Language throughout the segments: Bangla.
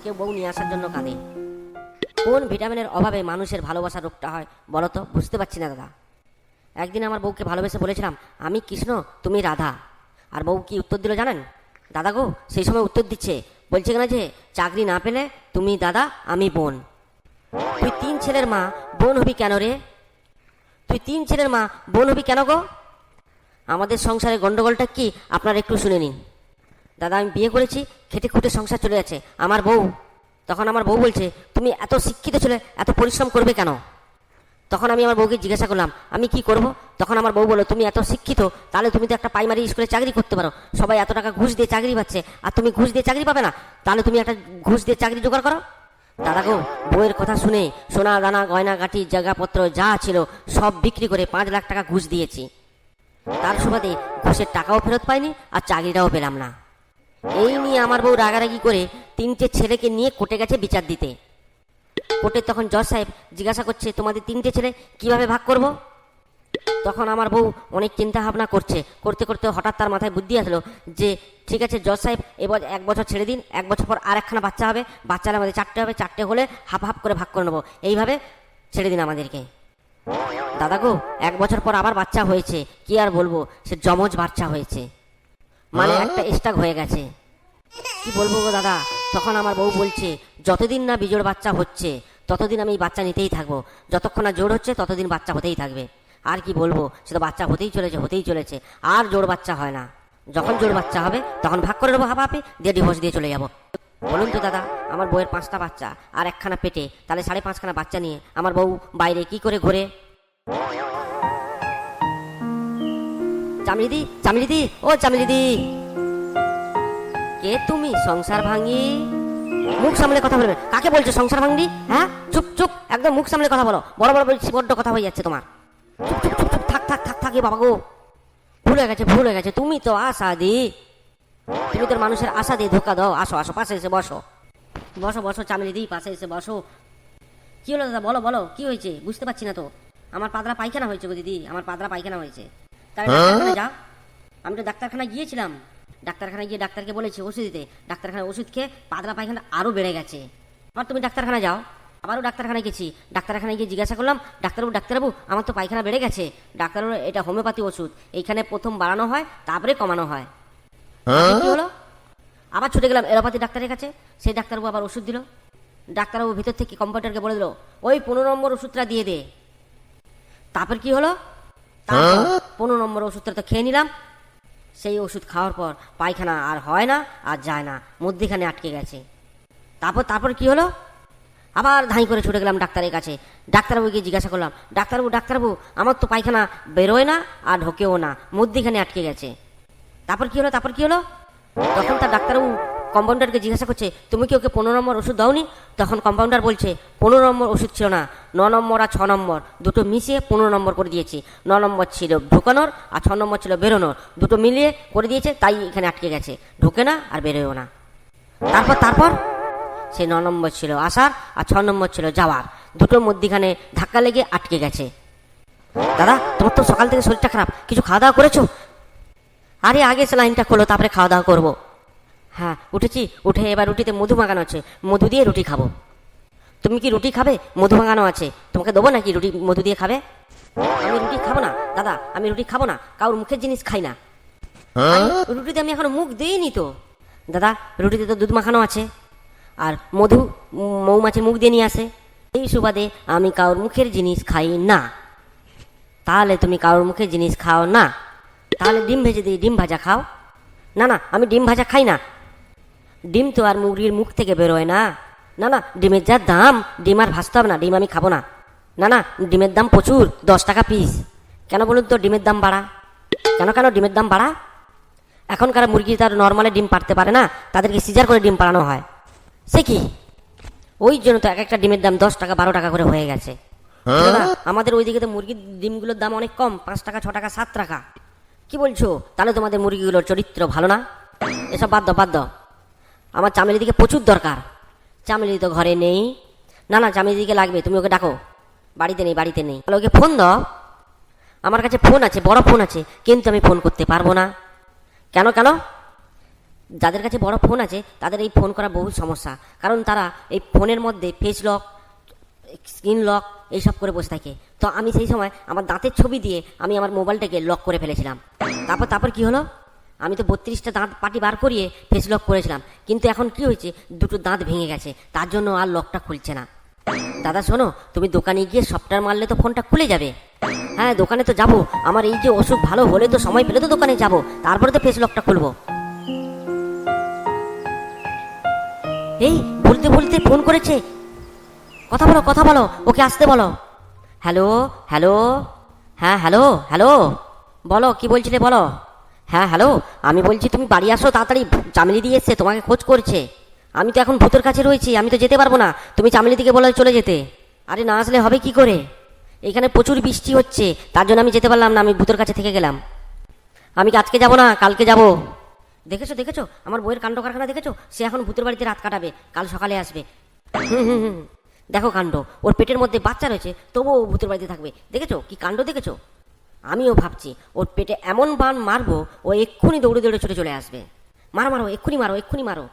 কেউ বউ নিয়ে আসার জন্য কাঁদে। কোন ভিটামিনের অভাবে মানুষের ভালোবাসার রোগটা হয় বলো তো? বুঝতে পারছি না দাদা। একদিন আমার বউকে ভালোবেসে বলেছিলাম আমি কৃষ্ণ তুমি রাধা, আর বউ কি উত্তর দিল জানেন? দাদা গো সেই সময় উত্তর দিচ্ছে, বলছে কিনা যে চাকরি না পেলে তুমি দাদা আমি বোন। তুই 3 ছেলের মা বোন হবি কেন রে? তুই 3 ছেলের মা বোন হবি কেন গো? আমাদের সংসারে গন্ডগোলটা কি আপনারা একটু শুনে নিন। দাদা আমি বিয়ে করেছি, খেটে খুঁটে সংসার চলে যাচ্ছে। আমার বউ, তখন আমার বউ বলছে তুমি এত শিক্ষিত ছেলে এত পরিশ্রম করবে কেন? তখন আমি আমার বউকে জিজ্ঞাসা করলাম আমি কি করব? তখন আমার বউ বলল তুমি এত শিক্ষিত, তাহলে তুমি তো একটা প্রাইমারি স্কুলে চাকরি করতে পারো, সবাই এত টাকা ঘুষ দিয়ে চাকরি পাচ্ছে, আর তুমি ঘুষ দিয়ে চাকরি পাবে না, তাহলে তুমি একটা ঘুষ দিয়ে চাকরি জোগাড় করো। দাদা গো বউয়ের কথা শুনে সোনা দানা গয়না গাটি জায়গাপত্র যা ছিল সব বিক্রি করে 5 লাখ টাকা ঘুষ দিয়েছি। তার সুবাদে ঘুষের টাকাও ফেরত পাইনি আর চাকরিটাও পেলাম না। এই নিয়ে আমার বউ রাগারাগি করে 3টে ছেলেকে নিয়ে কোর্টে গেছে বিচার দিতে। কোর্টে তখন জজ সাহেব জিজ্ঞাসা করছে তোমাদের 3টে ছেলে কিভাবে ভাগ করব? তখন আমার বউ অনেক চিন্তা ভাবনা করছে, করতে করতে হঠাৎ তার মাথায় বুদ্ধি আসলো যে ঠিক আছে জজ সাহেব এবার 1 বছর ছেড়ে দিন, 1 বছর পর আর একখানা বাচ্চা হবে, বাচ্চারা আমাদের 4টে হবে, 4টে হলে হাফ হাফ করে ভাগ করে নেবো, এইভাবে ছেড়ে দিন আমাদেরকে। দাদা গো 1 বছর পর আবার বাচ্চা হয়েছে, কি আর বলবো, সে যমজ বাচ্চা হয়েছে, মানে একটা স্টাক হয়ে গেছে। কি বলবো গো দাদা। তখন আমার বউ বলছে যতদিন না বিজোড় বাচ্চা হচ্ছে ততদিন আমি বাচ্চা নিতেই থাকবো, যতক্ষণ না জোড় হচ্ছে ততদিন বাচ্চা হতেই থাকবে। আর কি বলবো, সে তো বাচ্চা হতেই চলেছে, আর জোড় বাচ্চা হয় না। যখন জোড় বাচ্চা হবে তখন ভাগ করে নেবো হাফাহাফি দিয়ে ডিভোর্স দিয়ে চলে যাবো। বলুন তো দাদা, আমার বউয়ের 5টা বাচ্চা আর একখানা পেটে, তাহলে 5.5খানা বাচ্চা নিয়ে আমার বউ বাইরে কি করে ঘোরে? চামড়িদি চামড়িদি ও চামড়িদি, কে তুমি? সংসার ভাঙি? মুখ সামলে কথা বলবে। কাকে বলছো সংসার ভাঙি? হ্যাঁ চুপ চুপ, একদম মুখ সামলে কথা বলো। বড় বড় বলছি, বড্ড কথা হয়ে যাচ্ছে তোমার। চুপ চুপ চুপ চুপ, থাক থাক থাক থাক, বাবা গো ভুলে গেছে। তুমি তো আশা দি, তুমি তোর মানুষের আশা দিয়ে ধোকা দাও। আসো আসো পাশে এসে বসো, বসো বসো চামড়িদি পাশে এসে বসো। কি হলো দাদা বলো বলো, কি হয়েছে? বুঝতে পারছি না তো। আমার পাতলা পায়খানা হয়েছে গো দিদি, আমার পাতলা পায়খানা হয়েছে। তাহলে ডাক্তারখানা যাও। আমি তো ডাক্তারখানায় গিয়েছিলাম, ডাক্তারখানায় গিয়ে ডাক্তারকে বলেছি ওষুধ দিতে, ডাক্তারখানায় ওষুধ খেয়ে পাতলা পায়খানা আরও বেড়ে গেছে। আবার তুমি ডাক্তারখানা যাও। আবারও ডাক্তারখানায় গেছি, ডাক্তারখানায় গিয়ে জিজ্ঞাসা করলাম ডাক্তারবাবু আমার তো পায়খানা বেড়ে গেছে। ডাক্তারবাবু এটা হোমিওপ্যাথি ওষুধ, এইখানে প্রথম বাড়ানো হয় তারপরে কমানো হয়। কি হলো? আবার ছুটে গেলাম এলোপ্যাথি ডাক্তারের কাছে, সেই ডাক্তারবাবু আবার ওষুধ দিল। ডাক্তারবাবু ভিতর থেকে কম্পাউন্ডারকে বলে দিল ওই 15 নম্বর ওষুধটা দিয়ে দে। তারপর কি হলো, 15 নম্বর ওষুধটা তো খেয়ে নিলাম। সেই ওষুধ খাওয়ার পর পায়খানা আর হয় না, আর যায় না, মধ্যেখানে আটকে গেছে। তারপর কি হলো, আবার ধাই করে ছুটে গেলাম ডাক্তারের কাছে। ডাক্তারবাবুকে জিজ্ঞাসা করলাম ডাক্তারবাবু আমার তো পায়খানা বেরোয় না আর ঢোকেও না, মধ্যেখানে আটকে গেছে। তারপর কি হলো? তখন তার ডাক্তারবাবু কম্পাউন্ডারকে জিজ্ঞাসা করছে তুমি কি ওকে 15 নম্বর ওষুধ দাওনি? তখন কম্পাউন্ডার বলছে 15 নম্বর ওষুধ ছিল না, 9 নম্বর আর 6 নম্বর দুটো মিশিয়ে 15 নম্বর করে দিয়েছি। 9 নম্বর ছিল ঢোকানোর আর 6 নম্বর ছিল বেরোনোর, দুটো মিলিয়ে করে দিয়েছে, তাই এখানে আটকে গেছে, ঢোকে না আর বেরোয়ও না। তারপর সেই 9 নম্বর ছিল আসার আর 6 নম্বর ছিল যাওয়ার, দুটোর মধ্যখানে ধাক্কা লেগে আটকে গেছে। দাদা তোমার তো সকাল থেকে শরীরটা খারাপ, কিছু খাওয়া দাওয়া করেছো? আরে আগে সে লাইনটা খোলো, তারপরে খাওয়া দাওয়া করবো। হ্যাঁ উঠেছি, উঠে এবার রুটিতে মধু মাখানো আছে, মধু দিয়ে রুটি খাবো। তুমি কি রুটি খাবে? মধু মাখানো আছে, তোমাকে দেবো নাকি রুটি মধু দিয়ে খাবে? আমি রুটি খাবো না দাদা, আমি রুটি খাবো না, কারোর মুখের জিনিস খাই না। রুটিতে আমি এখনো মুখ দিইনি তো। দাদা রুটিতে তো দুধ মাখানো আছে, আর মধু মৌমাছি মুখ দিয়ে নিয়ে আসে, এই সুবাদে আমি কারোর মুখের জিনিস খাই না। তাহলে তুমি কারোর মুখের জিনিস খাও না, তাহলে ডিম ভেজে দিই, ডিম ভাজা খাও। না আমি ডিম ভাজা খাই না, ডিম তো আর মুরগির মুখ থেকে বেরোয় না। না ডিমের যা দাম, ডিম আর ভাজতে হবে না, ডিম আমি খাবো না। না ডিমের দাম প্রচুর, 10 টাকা পিস। কেন বলুন তো ডিমের দাম বাড়া? কেন ডিমের দাম বাড়া? এখনকার মুরগি তার নর্মালে ডিম পারতে পারে না, তাদেরকে সিজার করে ডিম পাড়ানো হয়। সে কি? ওই জন্য তো এক একটা ডিমের দাম 10 টাকা 12 টাকা করে হয়ে গেছে। আমাদের ওইদিকে তো মুরগির ডিমগুলোর দাম অনেক কম, 5 টাকা 6 টাকা 7 টাকা। কি বলছো? তাহলে তোমাদের মুরগিগুলোর চরিত্র ভালো না? এসব বাদ দাও। আমার চামেলিদিকে প্রচুর দরকার। চামেলি তো ঘরে নেই। না চামেলিদিকে লাগবে, তুমি ওকে ডাকো। বাড়িতে নেই। তাহলে ওকে ফোন দাও। আমার কাছে ফোন আছে, বড় ফোন আছে, কিন্তু আমি ফোন করতে পারবো না। কেন? যাদের কাছে বড় ফোন আছে তাদের এই ফোন করা বহু সমস্যা, কারণ তারা এই ফোনের মধ্যে ফেস লক, স্ক্রিন লক এইসব করে বসে থাকে। তো আমি সেই সময় আমার দাঁতের ছবি দিয়ে আমি আমার মোবাইলটাকে লক করে ফেলেছিলাম। তারপর কি হলো, আমি তো 32টা দাঁত পাটি বার করিয়ে ফেস লক করেছিলাম, কিন্তু এখন কি হয়েছে, দুটো দাঁত ভেঙে গেছে, তার জন্য আর লকটা খুলছে না। দাদা শোনো, তুমি দোকানে গিয়ে সফটওয়্যার মারলে তো ফোনটা খুলে যাবে। হ্যাঁ, দোকানে তো যাবো, আমার এই যে অসুখ ভালো হলে তো সময় পেলে তো দোকানে যাবো, তারপরে তো ফেস লকটা খুলবো। এই বলতে বলতে ফোন করেছে, কথা বলো, ওকে আসতে বলো। হ্যালো হ্যালো, হ্যাঁ হ্যালো হ্যালো, বলো কি বলছিলে বলো। হ্যাঁ হ্যালো, আমি বলছি তুমি বাড়ি আসো তাড়াতাড়ি, চামেলি এসছে, তোমাকে খোঁজ করছে। আমি তো এখন ভূতের কাছে রয়েছি, আমি তো যেতে পারবো না, তুমি চামেলি দিকে বলে চলে যেতে। আরে না আসলে হবে কি করে, এখানে প্রচুর বৃষ্টি হচ্ছে, তার জন্য আমি যেতে পারলাম না, আমি ভূতের কাছে থেকে গেলাম। আমি আজকে যাবো না, কালকে যাবো। দেখেছো আমার বইয়ের কাণ্ড কারখানা দেখেছো, সে এখন ভূতের বাড়িতে রাত কাটাবে, কাল সকালে আসবে। হুম, দেখো কাণ্ড, ওর পেটের মধ্যে বাচ্চা রয়েছে তবুও ও ভূতের বাড়িতে থাকবে, দেখেছো কি কাণ্ড দেখেছো। আমিও ভাবছি ওর পেটে এমন বান মারবো, ও এক্ষুনি দৌড়ে দৌড়ে ছুটে চলে আসবে। মারো, এক্ষুনি মারো।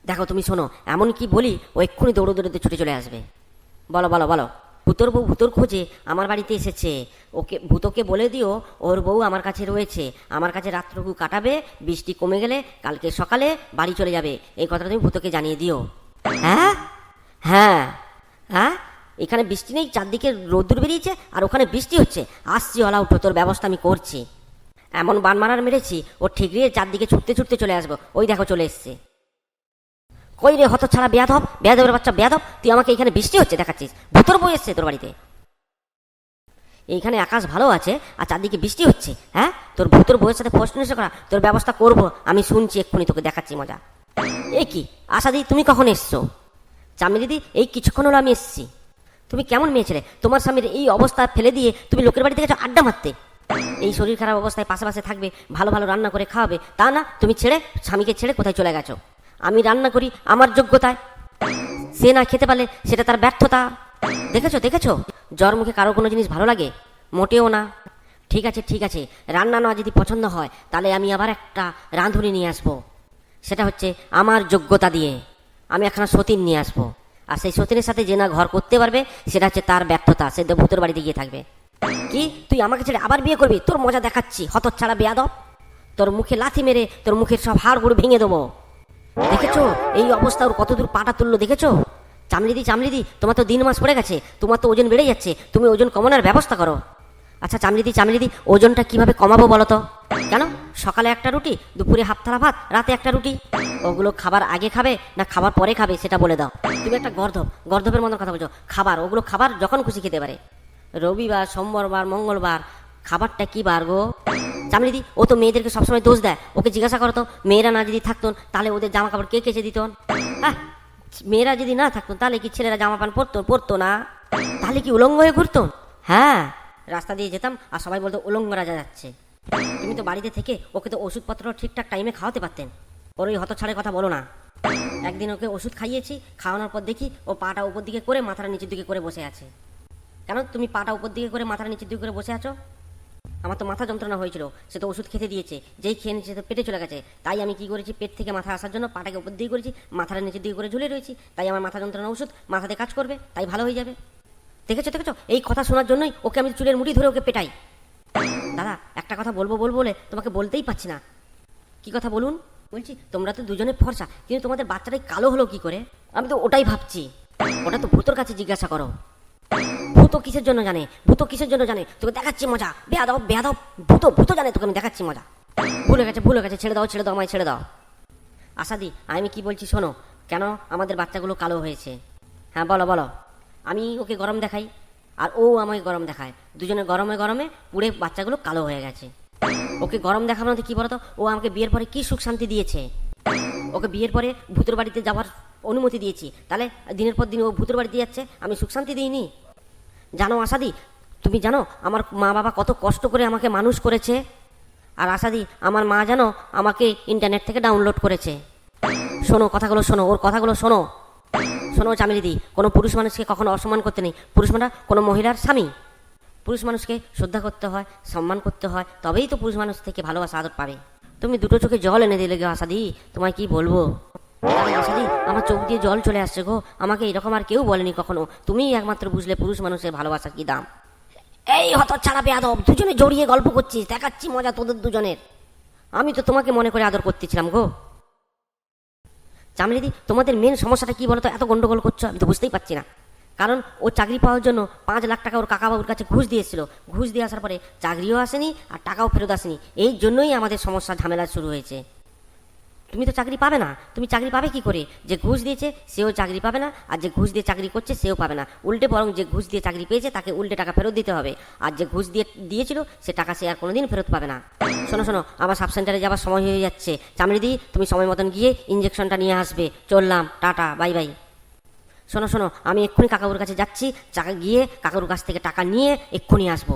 দেখো তুমি শোনো, এমন কি বলি, ও এক্ষুনি দৌড়ে দৌড়ে ছুটে চলে আসবে। বলো, ভূতর বউ ভূতর খোঁজে আমার বাড়িতে এসেছে, ভূতকে বলে দিও ওর বউ আমার কাছে রয়েছে, আমার কাছে রাত্রটুকু কাটাবে, বৃষ্টি কমে গেলে কালকে সকালে বাড়ি চলে যাবে, এই কথাটা তুমি ভূতকে জানিয়ে দিও। হ্যাঁ হ্যাঁ হ্যাঁ, এখানে বৃষ্টি নেই, চারদিকে রোদ্দুর বেরিয়েছে, আর ওখানে বৃষ্টি হচ্ছে। আসছি অল আউট, তোর ব্যবস্থা আমি করছি। এমন বান মারার মেরেছি, ও ঠিকরিয়ে চারদিকে ছুটতে চলে আসবো। ওই দেখো চলে এসছে। কই রে হত ছাড়া বেয়াদবের বাচ্চা বেয়াদব, তুই আমাকে এখানে বৃষ্টি হচ্ছে দেখাচ্ছিস, ভূতর বই এসছে তোর বাড়িতে। এইখানে আকাশ ভালো আছে আর চারদিকে বৃষ্টি হচ্ছে, হ্যাঁ তোর ভূতর বইয়ের সাথে ফোস্ট করা, তোর ব্যবস্থা করবো আমি, শুনছি এক্ষুনি, তোকে দেখাচ্ছি মজা। এ কি আশাদি, তুমি কখন এসছো? চামেলি দিদি, এই কিছুক্ষণ হলো আমি এসেছি। তুমি কেমন মেয়ে ছেলে, তোমার স্বামীর এই অবস্থা ফেলে দিয়ে তুমি লোকের বাড়িতে গেছো আড্ডা মারতে। এই শরীর খারাপ অবস্থায় পাশে থাকবে, ভালো ভালো রান্না করে খাওয়াবে, তা না তুমি স্বামীকে ছেড়ে কোথায় চলে গেছো। আমি রান্না করি আমার যোগ্যতায়, সে না খেতে পারলে সেটা তার ব্যর্থতা। দেখেছো জ্বর মুখে কারো কোনো জিনিস ভালো লাগে? মোটেও না। ঠিক আছে, রান্না না যদি পছন্দ হয় তাহলে আমি আবার একটা রাঁধুনি নিয়ে আসবো, সেটা হচ্ছে আমার যোগ্যতা দিয়ে। আমি একখানা সতীন নিয়ে আসবো, আর সেই সতীনের সাথে যে না ঘর করতে পারবে সেটা হচ্ছে তার ব্যর্থতা, সে ভূতের বাড়িতে গিয়ে থাকবে। কি তুই আমাকে ছেড়ে আবার বিয়ে করবি? তোর মজা দেখাচ্ছি হতচ্ছাড়া বেয়াদব, তোর মুখে লাথি মেরে তোর মুখের সব হাড়গুলো ভেঙে দেবো। দেখেছো এই অবস্থা, ওর কতদূর পাটা তুললো দেখেছো। চামলিদি, তোমার তো দিন মাস পড়ে গেছে, তোমার তো ওজন বেড়ে যাচ্ছে, তুমি ওজন কমানোর ব্যবস্থা করো। আচ্ছা চামলিদি, ওজনটা কিভাবে কমাবো বলো তো? কেন, সকালে একটা রুটি, দুপুরে হাফ থালা ভাত, রাতে একটা রুটি, ওগুলো খাবার আগে খাবে না খাবার পরে খাবে সেটা বলে দাও। তুমি একটা গর্ধবের মতন কথা বলছো। ওগুলো খাবার যখন খুশি খেতে পারে, রবিবার, সোমবার, মঙ্গলবার, খাবারটা কি বার গো? চামলিদি, ও তো মেয়েদেরকে সবসময় দোষ দেয়, ওকে জিজ্ঞাসা করো তো, মেয়েরা না যদি থাকতো তাহলে ওদের জামা কাপড় কে কেচে দিত? হ্যাঁ, মেয়েরা যদি না থাকতো তাহলে কি ছেলেরা জামা প্যান্ট পরতো না? তাহলে কি উলঙ্গ হয়ে ঘুরতো? হ্যাঁ, রাস্তা দিয়ে যেতাম আর সবাই বলতো উলঙ্গ রাজা যাচ্ছে। তুমি তো বাড়িতে থেকে ওকে তো ওষুধপত্র ঠিকঠাক টাইমে খাওয়াতে পারতেন। ওর ওই হতছাড়ের কথা বলো না। একদিন ওকে ওষুধ খাইয়েছি, খাওয়ানোর পর দেখি ও পাটা উপর দিকে করে মাথাটা নিচের দিকে করে বসে আছে। কেন তুমি পাটা উপর দিকে করে মাথাটা নিচের দিকে করে বসে আছো? আমার তো মাথা যন্ত্রণা হয়েছিল, সে তো ওষুধ খেতে দিয়েছে, যেই খেয়ে নিচ্ছে তো পেটে চলে গেছে। তাই আমি কি করেছি, পেট থেকে মাথা আসার জন্য পাটাকে উপর দিকে করেছি, মাথাটা নিচের দিকে করে ঝুলে রয়েছি, তাই আমার মাথা যন্ত্রণা ওষুধ মাথাতে কাজ করবে, তাই ভালো হয়ে যাবে। দেখেছো এই কথা শোনার জন্যই ওকে আমি চুলের মুঠি ধরে ওকে পেটাই। দাদা একটা কথা বলবো বলে তোমাকে বলতেই পারছি না। কি কথা বলুন? বলছি তোমরা তো দুজনে ফর্সা, কিন্তু তোমাদের বাচ্চাটাই কালো হলো কি করে? আমি তো ওটাই ভাবছি। ওটা তো ভূতর কাছে জিজ্ঞাসা করো। ভূত কিসের জন্য জানে, তোকে দেখাচ্ছি মজা। বেয়াদব, ভূত জানে, তোকে আমি দেখাচ্ছি মজা। ভুলে গেছে, ছেড়ে দাও, আমায় ছেড়ে দাও। আশাদি, আমি কি বলছি শোনো, কেন আমাদের বাচ্চাগুলো কালো হয়েছে? হ্যাঁ বলো। আমি ওকে গরম দেখাই আর ও আমাকে গরম দেখায়, দুজনে গরমে পুড়ে বাচ্চাগুলো কালো হয়ে গেছে। ওকে গরম দেখানোতে কি বলতো, ও আমাকে বিয়ের পরে কি সুখ শান্তি দিয়েছে। ওকে বিয়ের পরে ভূতের বাড়িতে যাওয়ার অনুমতি দিয়েছি, তাহলে দিনের পর দিন ও ভূতের বাড়িতে যাচ্ছে, আমি সুখ শান্তি দিইনি? জানো আশাদি, তুমি জানো আমার মা বাবা কত কষ্ট করে আমাকে মানুষ করেছে? আর আশাদি, আমার মা জানো আমাকে ইন্টারনেট থেকে ডাউনলোড করেছে। শোনো কথাগুলো, ওর কথাগুলো শোনো চামেলিদি, কোনো পুরুষ মানুষকে কখনো অসম্মান করতে নেই। পুরুষ মানে কোনো মহিলার স্বামী। পুরুষ মানুষকে শ্রদ্ধা করতে হয়, সম্মান করতে হয়, তবেই তো পুরুষ মানুষ থেকে ভালোবাসা আদর পাবে। তুমি দুটো চোখে জল এনে দিলে গো আশাদি, তোমায় কি বলবো। আশাদি, আমার চোখ দিয়ে জল চলে আসছে গো। আমাকে এরকম আর কেউ বলেনি কখনো। তুমিই একমাত্র বুঝলে পুরুষ মানুষের ভালোবাসার কি দাম। এই হতচ্ছাড়া বেয়াদব, দুজনে জড়িয়ে গল্প করছিস, দেখাচ্ছি মজা তোদের দুজনের। আমি তো তোমাকে মনে করে আদর করতেছিলাম গো। চামড়িদি, তোমাদের মেন সমস্যাটা কি বলো তো? এত গন্ডগোল করছো আমি তো বুঝতেই পারছি না। কারণ ও চাকরি পাওয়ার জন্য 5 লাখ টাকা ওর কাকাবাবুর কাছে ঘুষ দিয়েছিল। ঘুষ দিয়ে আসার পরে চাকরিও আসেনি আর টাকাও ফেরত আসেনি। এই জন্যই আমাদের সমস্যা ঝামেলা শুরু হয়েছে। তুমি তো চাকরি পাবে না। তুমি চাকরি পাবে কি করে? যে ঘুষ দিয়েছে সেও চাকরি পাবে না, আর যে ঘুষ দিয়ে চাকরি করছে সেও পাবে না। উল্টে বরং যে ঘুষ দিয়ে চাকরি পেয়েছে তাকে উল্টে টাকা ফেরত দিতে হবে, আর যে ঘুষ দিয়েছিল সে টাকা সে আর কোনোদিন ফেরত পাবে না। শোনো শোনো, আমার সাব সেন্টারে যাবার সময় হয়ে যাচ্ছে। চামড়িদি, তুমি সময় মতন গিয়ে ইঞ্জেকশনটা নিয়ে আসবে। চললাম, টাটা, বাই বাই। শোনো শোনো, আমি এক্ষুনি কাকাবুর কাছে যাচ্ছি। গিয়ে কাকাবুর কাছ থেকে টাকা নিয়ে এক্ষুনি আসবো।